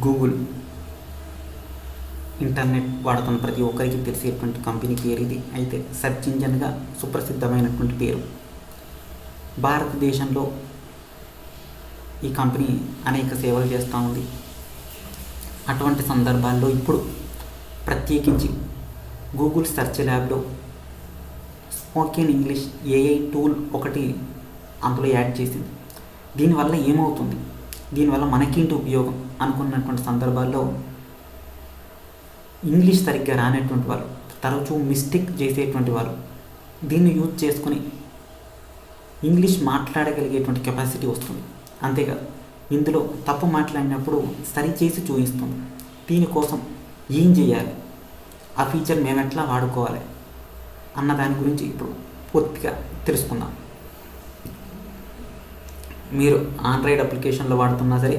Google internet వాడుతున్న ప్రతి ఒక్కరికి తెలిసేటువంటి కంపెనీ పేరు ఇది. అయితే సెర్చ్ ఇంజన్గా సుప్రసిద్ధమైనటువంటి పేరు. భారతదేశంలో ఈ కంపెనీ అనేక సేవలు చేస్తూ ఉంది. అటువంటి సందర్భాల్లో ఇప్పుడు ప్రత్యేకించి గూగుల్ సెర్చ్ ల్యాబ్లో స్పోకెన్ ఇంగ్లీష్ ఏఐ టూల్ ఒకటి అందులో యాడ్ చేసింది. దీనివల్ల ఏమవుతుంది, దీనివల్ల మనకేంటి ఉపయోగం అనుకున్నటువంటి సందర్భాల్లో ఇంగ్లీష్ సరిగ్గా రానటువంటి వాళ్ళు, తరచూ మిస్టేక్ చేసేటువంటి వాళ్ళు దీన్ని యూజ్ చేసుకుని ఇంగ్లీష్ మాట్లాడగలిగేటువంటి కెపాసిటీ వస్తుంది. అంతేకాదు, ఇందులో తప్పు మాట్లాడినప్పుడు సరిచేసి చూపిస్తుంది. దీనికోసం ఏం చేయాలి, ఆ ఫీచర్ మేము ఎట్లా వాడుకోవాలి అన్న దాని గురించి ఇప్పుడు పూర్తిగా తెలుసుకుందాం. మీరు ఆండ్రాయిడ్ అప్లికేషన్లో వాడుతున్నా సరే,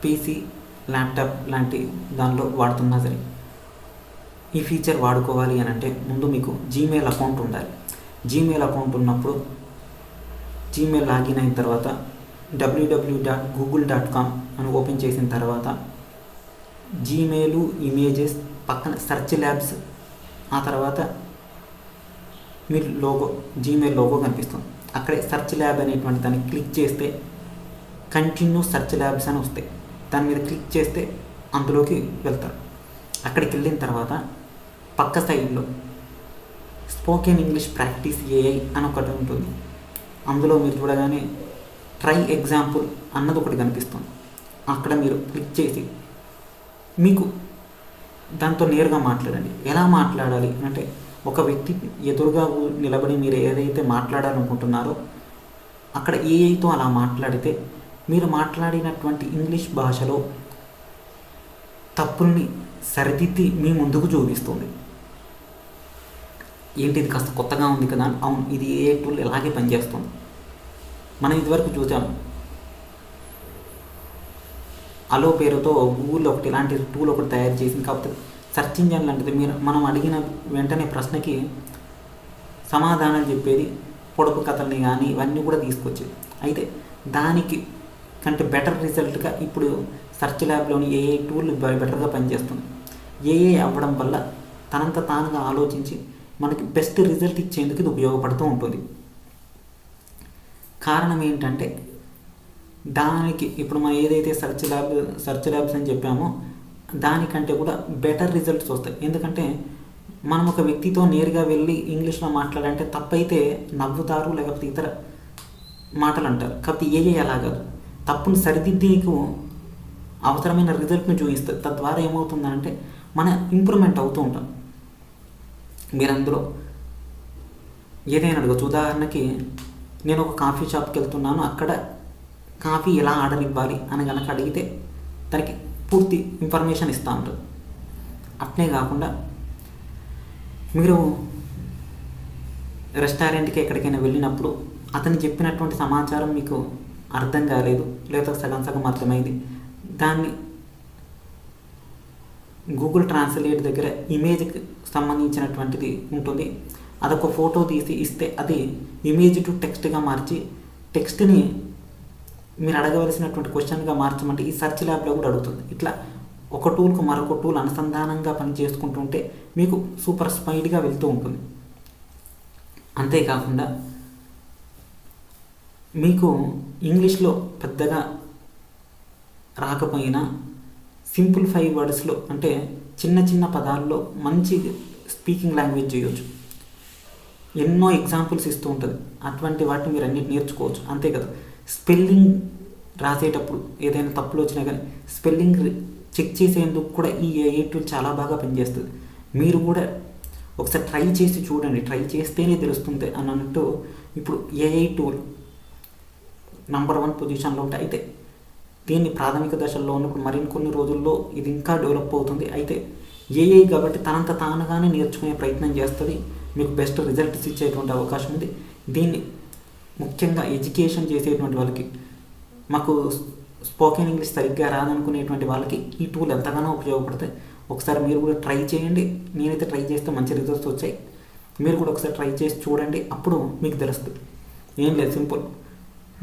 పీసీ, ల్యాప్టాప్ లాంటి దానిలో వాడుతున్నా సరే, ఈ ఫీచర్ వాడుకోవాలి అని అంటే ముందు మీకు జీమెయిల్ అకౌంట్ ఉండాలి. జీమెయిల్ అకౌంట్ ఉన్నప్పుడు జీమెయిల్ లాగిన్ అయిన తర్వాత www.google.com అని ఓపెన్ చేసిన తర్వాత జీమెయిల్, ఇమేజెస్, పక్కన సెర్చ్ ల్యాబ్స్, ఆ తర్వాత మీ లోగో, జీమెయిల్ లోగో కనిపిస్తుంది. అక్కడే సెర్చ్ ల్యాబ్ అనేటువంటి దాన్ని క్లిక్ చేస్తే కంటిన్యూ సెర్చ్ ల్యాబ్స్ అని వస్తాయి. దాని మీద క్లిక్ చేస్తే అందులోకి వెళ్తారు. అక్కడికి వెళ్ళిన తర్వాత పక్క సైడ్లో స్పోకెన్ ఇంగ్లీష్ ప్రాక్టీస్ ఏఐ అని ఒకటి ఉంటుంది. అందులో మీరు చూడగానే ట్రై ఎగ్జాంపుల్ అన్నది ఒకటి కనిపిస్తుంది. అక్కడ మీరు క్లిక్ చేసి మీకు దాంతో నేరుగా మాట్లాడండి. ఎలా మాట్లాడాలి అంటే, ఒక వ్యక్తి ఎదురుగా నిలబడి మీరు ఏదైతే మాట్లాడాలనుకుంటున్నారో అక్కడ ఏఐతో అలా మాట్లాడితే మీరు మాట్లాడినటువంటి ఇంగ్లీష్ భాషలో తప్పుల్ని సరిదిద్ది మీ ముందుకు చూపిస్తుంది. ఏంటి ఇది కాస్త కొత్తగా ఉంది కదా? అవును, ఇది ఏఐ టూల్ ఇలాగే పనిచేస్తుంది. మనం ఇదివరకు చూసాము, అలో పేరుతో గూగుల్ ఒకటి ఇలాంటి టూల్ ఒకటి తయారు చేసింది. కాకపోతే సెర్చ్ ఇంజన్ లాంటిది. మనం అడిగిన వెంటనే ప్రశ్నకి సమాధానం చెప్పేది, పొడుపు కథల్ని కానీ ఇవన్నీ కూడా తీసుకొచ్చేది. అయితే దానికి కంటే బెటర్ రిజల్ట్గా ఇప్పుడు సెర్చ్ ల్యాబ్లోని ఏఐ టూల్ బెటర్గా పనిచేస్తుంది. ఏఐ అవ్వడం వల్ల తనంత తానుగా ఆలోచించి మనకి బెస్ట్ రిజల్ట్ ఇచ్చేందుకు ఇది ఉపయోగపడుతూ ఉంటుంది. కారణం ఏంటంటే, దానికి ఇప్పుడు మనం ఏదైతే సెర్చ్ ల్యాబ్స్ అని చెప్పామో దానికంటే కూడా బెటర్ రిజల్ట్స్ వస్తాయి. ఎందుకంటే మనం ఒక వ్యక్తితో నేరుగా వెళ్ళి ఇంగ్లీష్లో మాట్లాడంటే తప్పైతే నవ్వుతారు, లేకపోతే ఇతర మాటలు అంటారు. కాబట్టి ఏఐ అలా కాదు, తప్పును సరిదిద్ది నీకు అవసరమైన రిజల్ట్ని చూపిస్తుంది. తద్వారా ఏమవుతుందంటే మన ఇంప్రూవ్మెంట్ అవుతూ ఉంటాం. మీరు అందులో ఏదైనా అడగచ్చు. ఉదాహరణకి, నేను ఒక కాఫీ షాప్కి వెళ్తున్నాను, అక్కడ కాఫీ ఎలా ఆర్డర్ ఇవ్వాలి అని కనుక అడిగితే దానికి పూర్తి ఇన్ఫర్మేషన్ ఇస్తూ ఉంటుంది. అట్నే కాకుండా మీరు రెస్టారెంట్కి ఎక్కడికైనా వెళ్ళినప్పుడు అతను చెప్పినటువంటి సమాచారం మీకు అర్థం కాలేదు, లేదా సగం సగం అర్థమైంది, దాన్ని గూగుల్ ట్రాన్స్లేట్ దగ్గర ఇమేజ్కి సంబంధించినటువంటిది ఉంటుంది. అదొక ఫోటో తీసి ఇస్తే అది ఇమేజ్ టు టెక్స్ట్గా మార్చి టెక్స్ట్ని మీరు అడగవలసినటువంటి క్వశ్చన్గా మార్చమంటే ఈ సెర్చ్ ల్యాబ్లో కూడా అడుగుతుంది. ఇట్లా ఒక టూల్కు మరొక టూల్ అనుసంధానంగా పని చేసుకుంటుంటే మీకు సూపర్ స్పీడ్గా వెళ్తూ ఉంటుంది. అంతేకాకుండా మీకు ఇంగ్లీష్లో పెద్దగా రాకపోయినా సింపుల్ 5 వర్డ్స్లో, అంటే చిన్న చిన్న పదాల్లో మంచి స్పీకింగ్ లాంగ్వేజ్ చేయవచ్చు. ఎన్నో ఎగ్జాంపుల్స్ ఇస్తూ ఉంటుంది. అటువంటి వాటిని మీరు అన్నిటి నేర్చుకోవచ్చు. అంతే కదా, స్పెల్లింగ్ రాసేటప్పుడు ఏదైనా తప్పులు వచ్చినా కానీ స్పెల్లింగ్ చెక్ చేసేందుకు కూడా ఈ ఏఐ టూల్ చాలా బాగా పనిచేస్తుంది. మీరు కూడా ఒకసారి ట్రై చేసి చూడండి, ట్రై చేస్తేనే తెలుస్తుంది అన్నట్టు. ఇప్పుడు ఏఐ టూల్ నంబర్ 1 పొజిషన్లో ఉంటాయి. అయితే దీన్ని ప్రాథమిక దశల్లో ఉన్నప్పుడు మరికొన్ని రోజుల్లో ఇది ఇంకా డెవలప్ అవుతుంది. అయితే ఏఐ కాబట్టి తనంత తానుగానే నేర్చుకునే ప్రయత్నం చేస్తుంది. మీకు బెస్ట్ రిజల్ట్స్ ఇచ్చేటువంటి అవకాశం ఉంది. దీన్ని ముఖ్యంగా ఎడ్యుకేషన్ చేసేటువంటి వాళ్ళకి, మాకు స్పోకెన్ ఇంగ్లీష్ సరిగ్గా రాదనుకునేటువంటి వాళ్ళకి ఈ టూల్ ఎంతగానో ఉపయోగపడతాయి. ఒకసారి మీరు కూడా ట్రై చేయండి. నేనైతే ట్రై చేస్తే మంచి రిజల్ట్స్ వచ్చాయి. మీరు కూడా ఒకసారి ట్రై చేసి చూడండి, అప్పుడు మీకు తెలుస్తుంది. ఏం లేదు, సింపుల్.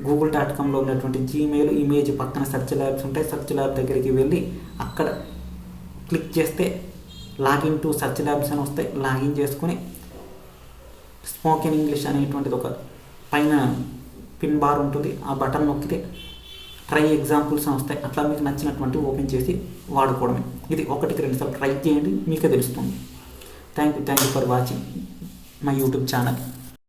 google.comలో ఉన్నటువంటి జీమెయిల్ ఇమేజ్ పక్కన సెర్చ్ ల్యాబ్స్ ఉంటాయి. సెర్చ్ ల్యాబ్ దగ్గరికి వెళ్ళి అక్కడ క్లిక్ చేస్తే లాగిన్ టు సెర్చ్ ల్యాబ్స్ అని వస్తాయి. లాగిన్ చేసుకుని స్పోకెన్ ఇంగ్లీష్ అనేటువంటిది ఒక పైన పిన్ బార్ ఉంటుంది, ఆ బటన్ నొక్కితే ట్రై ఎగ్జాంపుల్స్ అని వస్తాయి. అట్లా మీకు నచ్చినటువంటి ఓపెన్ చేసి వాడుకోవడమే. ఇది 1-2 సార్లు ట్రై చేయండి, మీకే తెలుస్తుంది. Thank you for watching my YouTube channel.